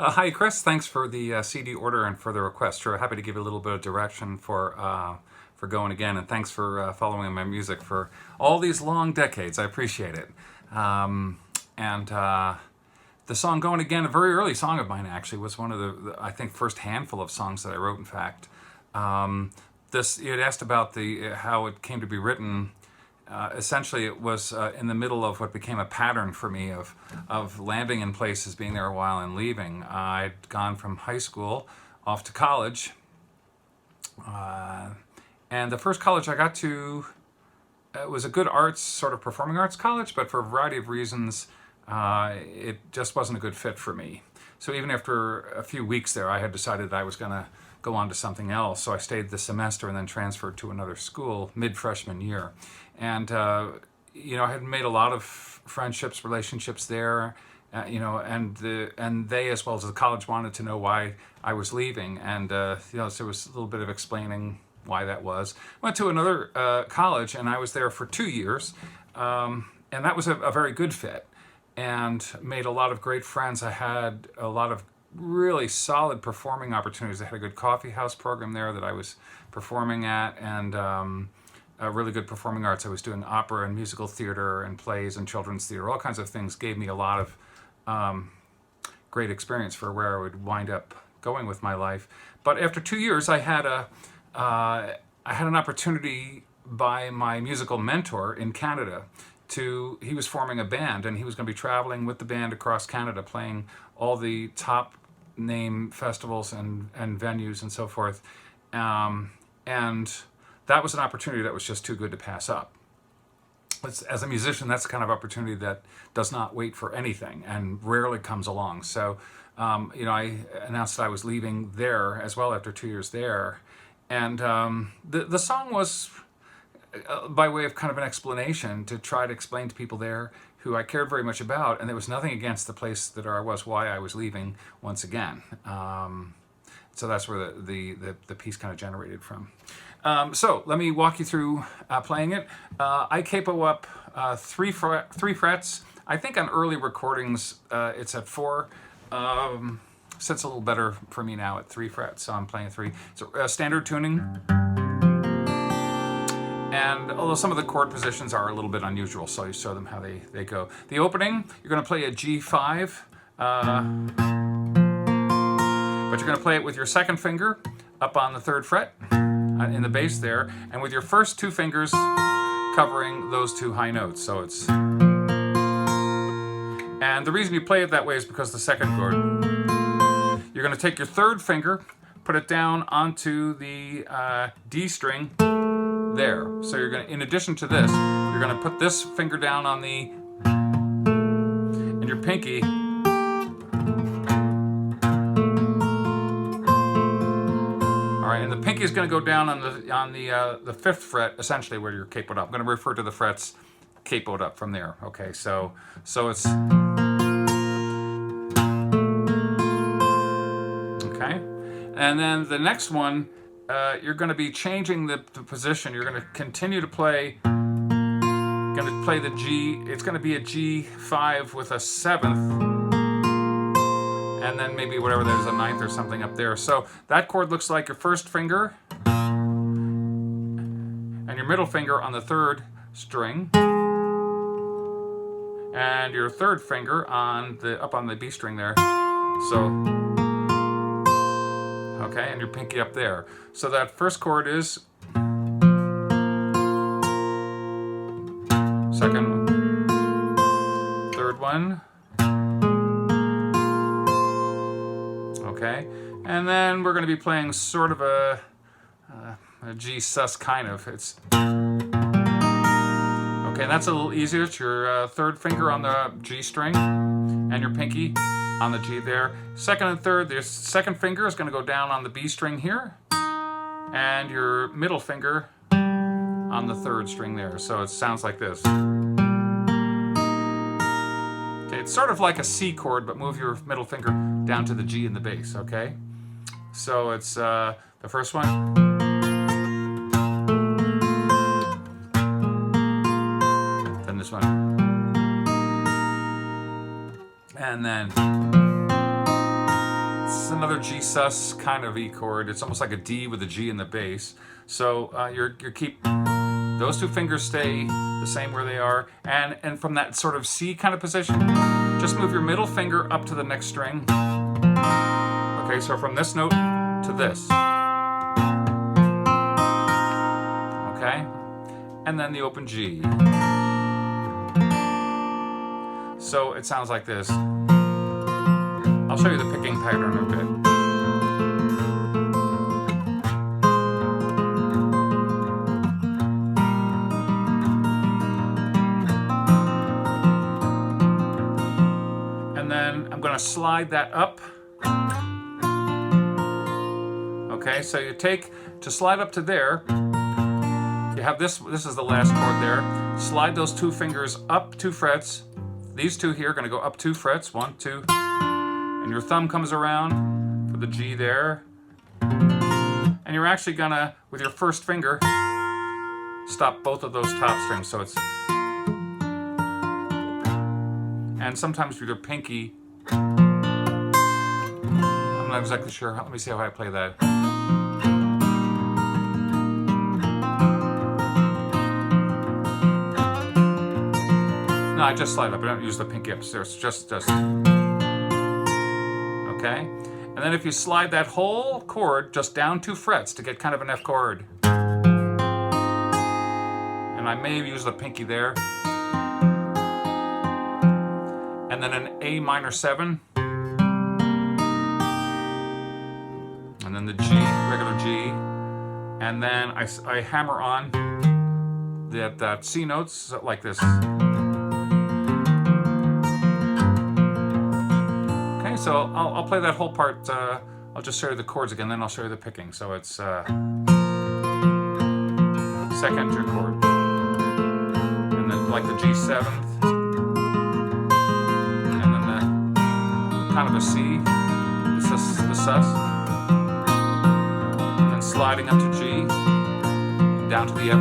Hi, Chris. Thanks for the CD order and for the request. Sure, happy to give you a little bit of direction for Going Again, and thanks for following my music for all these long decades. I appreciate it. And The song "Going Again," a very early song of mine, actually, was one of the I think first handful of songs that I wrote. In fact, this you had asked about the how it came to be written. Essentially, it was in the middle of what became a pattern for me of landing in places, being there a while, and leaving. I'd gone from high school off to college, and the first college I got to it was a good arts, sort of performing arts college, but for a variety of reasons, it just wasn't a good fit for me. So even after a few weeks there, I had decided that I was going to go on to something else. So I stayed the semester and then transferred to another school mid-freshman year. And, I had made a lot of friendships, relationships there, and they, as well as the college, wanted to know why I was leaving. And, so there was a little bit of explaining why that was. Went to another college, and I was there for 2 years. And that was a very good fit, and made a lot of great friends. I had a lot of really solid performing opportunities. I had a good coffee house program there that I was performing at, and really good performing arts. I was doing opera and musical theater and plays and children's theater. All kinds of things gave me a lot of great experience for where I would wind up going with my life. But after 2 years, I had an opportunity by my musical mentor in Canada. He was forming a band, and he was going to be traveling with the band across Canada, playing all the top name festivals and venues and so forth. And that was an opportunity that was just too good to pass up. As a musician, that's the kind of opportunity that does not wait for anything and rarely comes along. So, I announced that I was leaving there as well after 2 years there. And the song was by way of kind of an explanation to try to explain to people there who I cared very much about, and there was nothing against the place that I was, why I was leaving once again. So that's where the piece kind of generated from. So let me walk you through playing it. I capo up three frets. I think on early recordings it's at 4. Sits a little better for me now at 3 frets, so I'm playing 3. So standard tuning. And although some of the chord positions are a little bit unusual, so you show them how they go. The opening, you're going to play a G5, but you're going to play it with your second finger up on the 3rd fret in the bass there, and with your first 2 fingers covering those 2 high notes. So it's... And the reason you play it that way is because the second chord, you're going to take your 3rd finger, put it down onto the D string there. So you're going to, in addition to this, you're going to put this finger down on the, and your pinky, all right, and the pinky is going to go down on the 5th fret, essentially where you're capoed up. I'm going to refer to the frets capoed up from there. Okay, so it's okay, and then the next one. You're going to be changing the position. You're going to continue to play. Going to play the G. It's going to be a G5 with a 7th, and then maybe whatever there's a 9th or something up there. So that chord looks like your first finger and your middle finger on the 3rd string, and your 3rd finger up on the B string there. So. Okay, and your pinky up there. So that first chord is second one, 3rd one. Okay, and then we're going to be playing sort of a G sus kind of. It's okay. That's a little easier. It's your 3rd finger on the G string and your pinky on the G there. 2nd and 3rd, the 2nd finger is going to go down on the B string here, and your middle finger on the 3rd string there. So it sounds like this. Okay, it's sort of like a C chord, but move your middle finger down to the G in the bass, okay? So it's the first one. Then this one. And then it's another G sus kind of E chord. It's almost like a D with a G in the bass. So you keep those two fingers stay the same where they are, and from that sort of C kind of position, just move your middle finger up to the next string. Okay, so from this note to this. Okay, and then the open G. So it sounds like this. I'll show you the picking pattern a bit. And then I'm going to slide that up. Okay, so you to slide up to there, you have this is the last chord there. Slide those two fingers up 2 frets. These two here are going to go up 2 frets, 1, 2, and your thumb comes around for the G there. And you're actually going to, with your first finger, stop both of those top strings. So it's, and sometimes with your pinky, I'm not exactly sure. Let me see how I play that. No, I just slide up. I don't use the pinky upstairs. Just. Okay. And then if you slide that whole chord just down 2 frets to get kind of an F chord. And I may use the pinky there. And then an A minor 7. And then the G, regular G. And then I hammer on that C notes like this. So I'll play that whole part. I'll just show you the chords again, then I'll show you the picking. So it's second G chord, and then like the G7th, and then the kind of a C, the sus, and then sliding up to G, down to the F,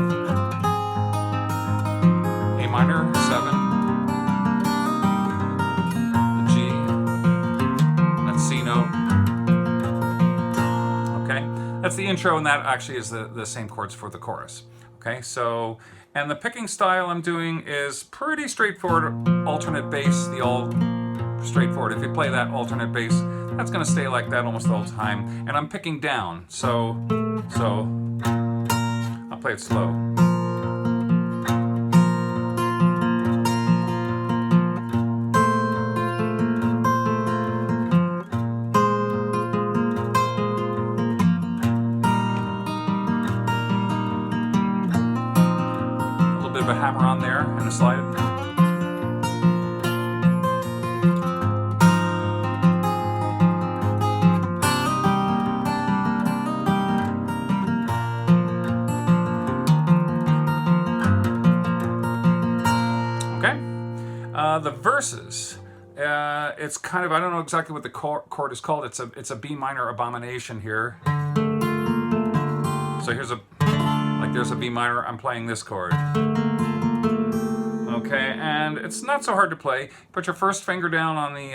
A minor 7. That's the intro, and that actually is the same chords for the chorus. Okay, so, and the picking style I'm doing is pretty straightforward, alternate bass, all straightforward. If you play that alternate bass, that's gonna stay like that almost the whole time. And I'm picking down, so I'll play it slow. A hammer on there and a slide. Okay, the verses. It's kind of, I don't know exactly what the chord is called. It's a B minor abomination here. So here's there's a B minor. I'm playing this chord. Okay, and it's not so hard to play. Put your first finger down on the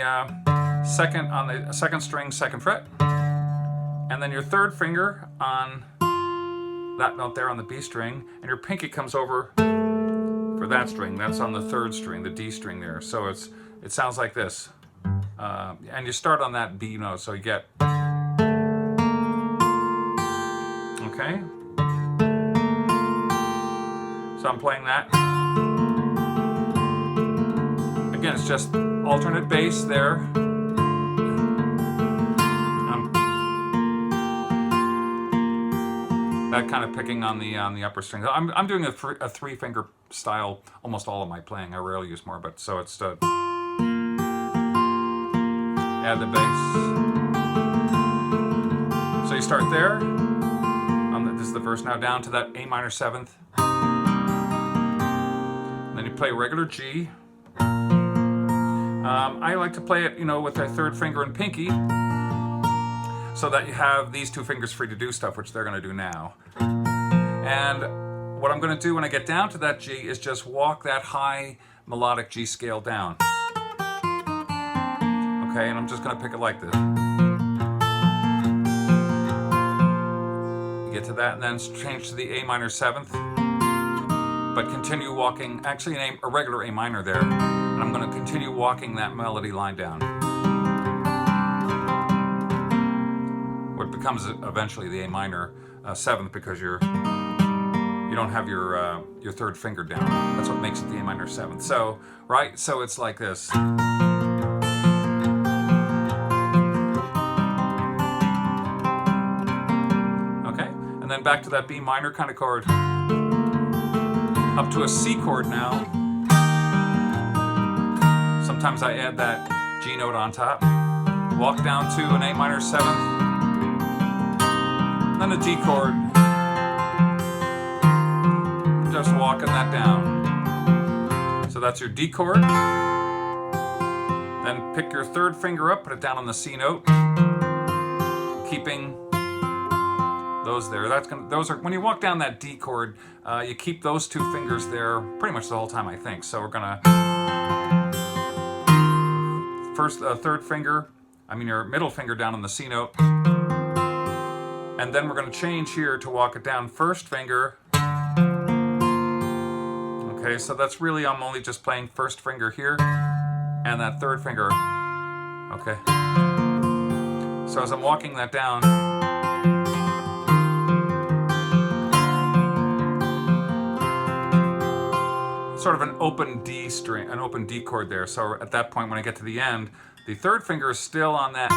second string, 2nd fret, and then your third finger on that note there on the B string, and your pinky comes over for that string. That's on the 3rd string, the D string there. So it sounds like this, and you start on that B note, so you get. Okay. So I'm playing that. Again, it's just alternate bass there. That kind of picking on the upper string. I'm doing a 3-finger style almost all of my playing. I rarely use more, but so it's add the bass. So you start there. This is the verse now, down to that A minor 7th. And then you play regular G. I like to play it, with my 3rd finger and pinky, so that you have these 2 fingers free to do stuff, which they're going to do now. And what I'm going to do when I get down to that G is just walk that high melodic G scale down. Okay, and I'm just going to pick it like this. get to that, and then change to the A minor 7th, but continue walking, actually a regular A minor there, and I'm going to continue walking that melody line down. What becomes eventually the A minor 7th, because you don't have your 3rd finger down. That's what makes it the A minor 7th. So, right, so it's like this. And then back to that B minor kind of chord. Up to a C chord now. Sometimes I add that G note on top. Walk down to an A minor 7th. Then a D chord. Just walking that down. So that's your D chord. Then pick your 3rd finger up, put it down on the C note. Keeping those there. Those are when you walk down that D chord, you keep those 2 fingers there pretty much the whole time, I think. So we're gonna first 3rd finger, your middle finger down on the C note, and then we're gonna change here to walk it down 1st finger. Okay, so that's really, I'm only just playing 1st finger here and that 3rd finger. Okay. So as I'm walking that down, sort of an open D string, an open D chord there. So at that point, when I get to the end, the 3rd finger is still on that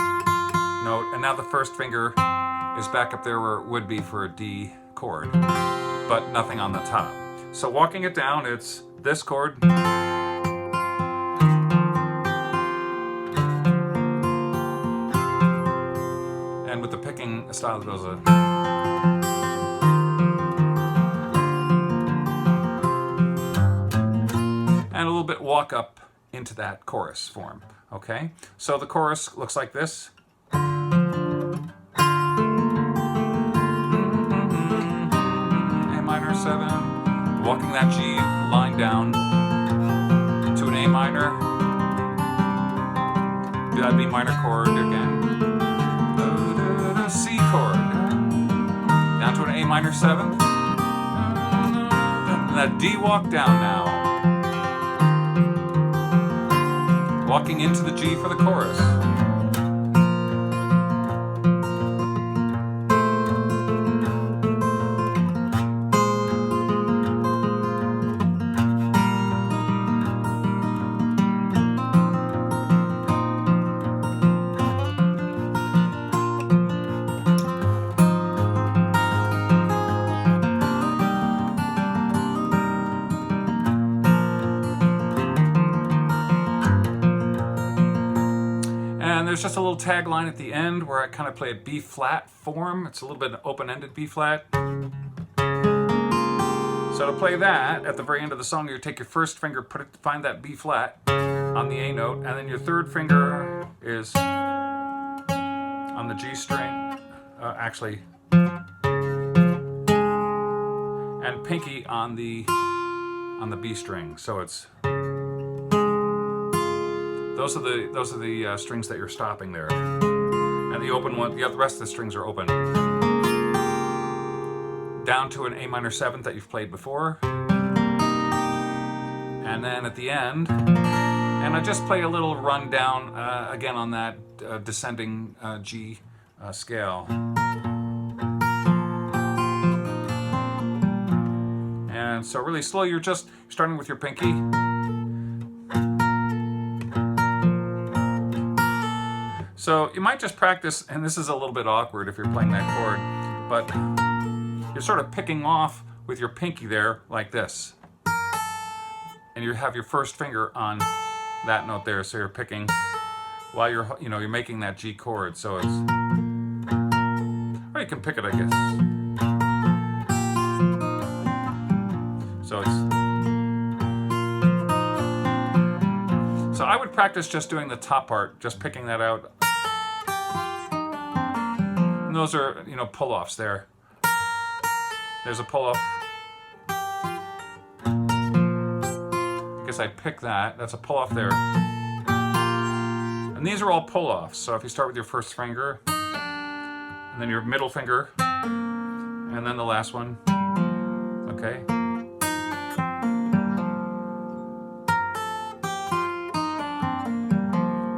note, and now the 1st finger is back up there where it would be for a D chord, but nothing on the top. So walking it down, it's this chord, and with the picking style, it goes and a little bit walk up into that chorus form. Okay, so the chorus looks like this. A minor 7, walking that G line down to an A minor, that B minor chord again, C chord, down to an A minor 7th, and that D walk down now. Walking into the G for the chorus. And there's just a little tag line at the end where I kind of play a B flat form. It's a little bit open-ended B flat. So to play that, at the very end of the song, you take your 1st finger, find that B flat on the A note, and then your 3rd finger is on the G string, and pinky on the B string. So it's those are the strings that you're stopping there, and the open one, the rest of the strings are open. Down to an A minor 7th that you've played before, and then at the end, and I just play a little rundown again on that descending G scale. And so really slow, you're starting with your pinky. So you might just practice, and this is a little bit awkward if you're playing that chord, but you're sort of picking off with your pinky there like this. And you have your 1st finger on that note there, so you're picking while you're making that G chord. So it's, or you can pick it, I guess. So I would practice just doing the top part, just picking that out. And those are, pull-offs there. There's a pull-off. I guess I pick that. That's a pull-off there. And these are all pull-offs. So if you start with your 1st finger, and then your middle finger, and then the last one. Okay.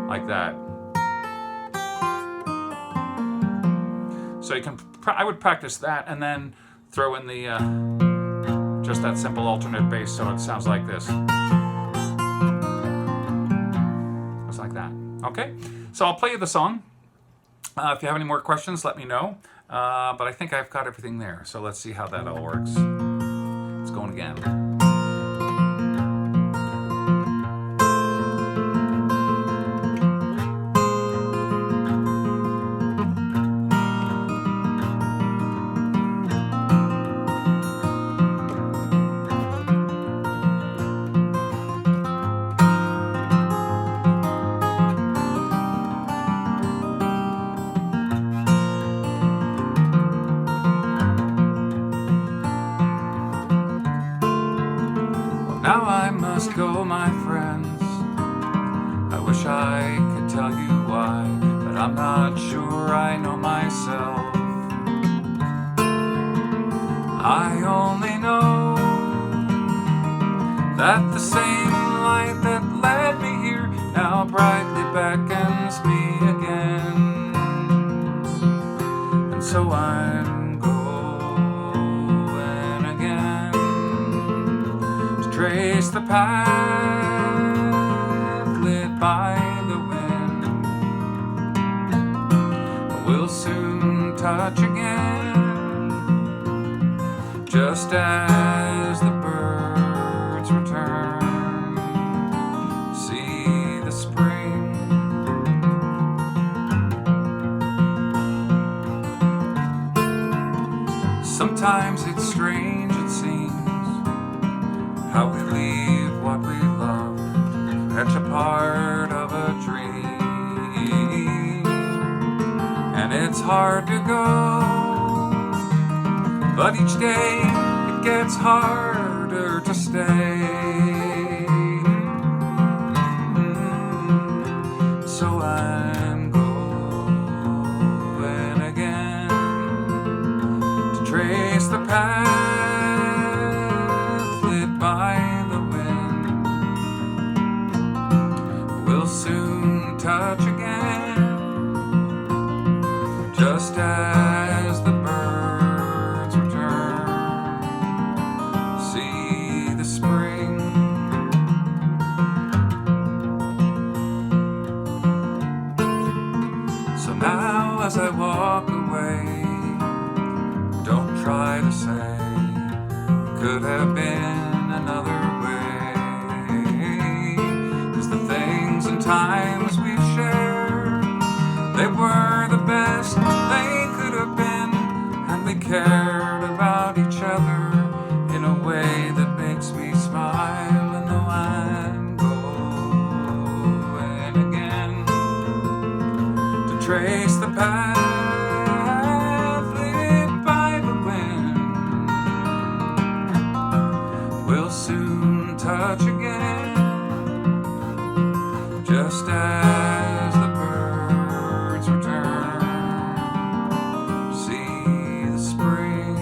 Like that. So you can, I would practice that and then throw in the just that simple alternate bass, so it sounds like this. Just like that. Okay. So I'll play you the song. If you have any more questions, let me know. But I think I've got everything there. So let's see how that all works. It's going again. Now I must go, my friends. I wish I could tell you why, but I'm not sure I know myself. I only know that the same light that led me here now brightly beckons me again. And so I'm going again, trace the path lit by the wind. We'll soon touch again, just as the birds return. See the spring. Sometimes it's strange, it seems, how we leave what we love to catch a part of a dream. And it's hard to go, but each day it gets harder to stay. So I'm going again to trace the path by the wind. We'll soon touch again, just as the birds return. See the spring. So now as I walk away, don't try to say could have been another way, 'cause the things and times we've shared, they were the best they could have been, and we cared about each other in a way that makes me smile. And though I'm going again to trace the path lit by the wind, we'll soon touch again, just as the birds return. See the spring.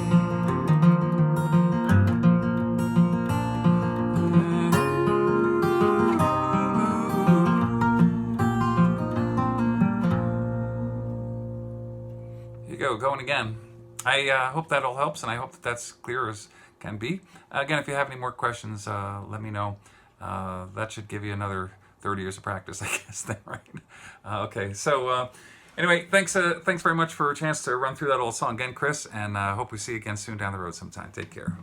Here you go, going again. I hope that all helps, and I hope that that's clear as can be. Again, if you have any more questions, let me know. That should give you another 30 years of practice, I guess, then, right? Okay, so anyway, thanks very much for a chance to run through that old song again, Chris, and hope we see you again soon down the road sometime. Take care.